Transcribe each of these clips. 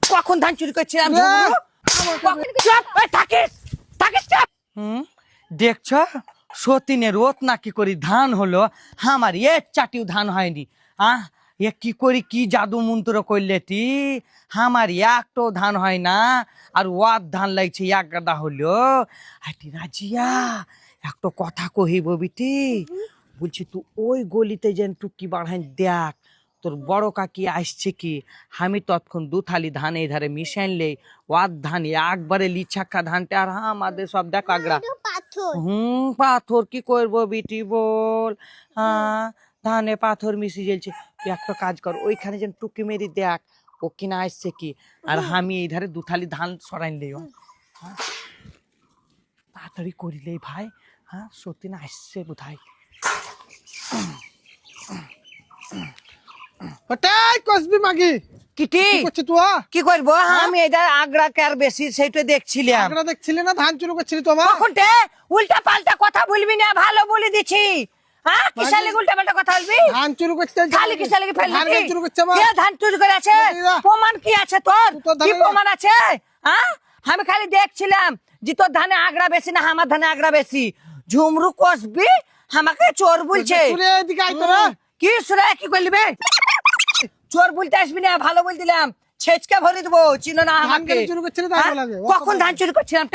কখন ধান চুরি করছিলাম দেখছ সতীনের রোত নাকি করি ধান হলো আমার চাটিও ধান হয়নি এ কি করি কি জাদু মন্ত্র করলে তি আমার একটো ধান হয় না আর ওয়ার ধান লাগছে এক গাদা হলো আটি রাজিয়া একটা কথা কহিব বিটি বলছি তুই ওই গলিতে যেন টুকি বাড়াই দেখ তোর বড় কাকি আসছে কি আমি তৎক্ষণ দু থালি ধান এই ধারে মিশে আনলে ওয়ার ধান একবারে লিছাক্কা ধানটা আর আমাদের সব দেখ আগড়া পাথর কি করবো বিটি বল ধানে পাথর মিশে যাচ্ছে তুই একটা কাজ কর ওইখানে যেন টুকি মেরি দেখ ও কিনা আসছে কি আর আমি এই ধারে দু থালি ধান সরাইলে তাড়াতাড়ি করিলে ভাই সত্যি না আসছে বোধহয় কি করবো আমি এটা আগ্রা কার বেশি সেইটা দেখছিলাম দেখছিলে না ধান চুরি করছিলি তোমার উল্টা পাল্টা কথা বলবি না ভালো বলে দিছি কিসালে উল্টা পাল্টা কথা বলবি ধান চুরি করতে খালি কিসালে ধান চুরি করছে ধান চুরি করে আছে প্রমাণ কি আছে তোর কি প্রমাণ আছে আমি খালি দেখছিলাম যে তোর ধানে আগ্রা বেশি না আমার ধানে আগ্রা বেশি ঝুমরু কষবি আমাকে চোর বলছে কি সুরে কি করলিবে চোর বলতে আসবি না ভালো বল দিলাম ছেচকে ভরে দেবো চিনো না আমাকে কখন ধান চুরি করছিলাম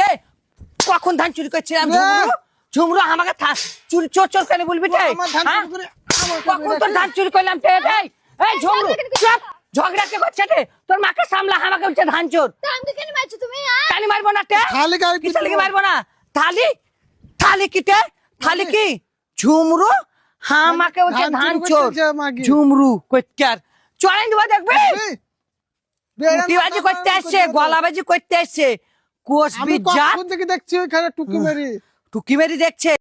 কখন ধান চুরি করছিলাম ঝুমরু আমাকে চুরি চোর চোর কেন বলবি কখন তোর ধান চুরি করলাম এই ঝুমরু চুপ ঝগড়া কে করছে তোর মাকে সামলা আমাকে বলছে ধান চোর কালি মারবো না কি মারবো না থালি থালি কিতে থালি কি ঝুমরু আমাকে বলছে ধান চোর ঝুমরু কইতার চড়াই দেবো দেখবি মুটিবাজি করতে আসছে গলাবাজি করতে আসছে কোষবি জাত দেখছি ওইখানে টুকি মেরি দেখছে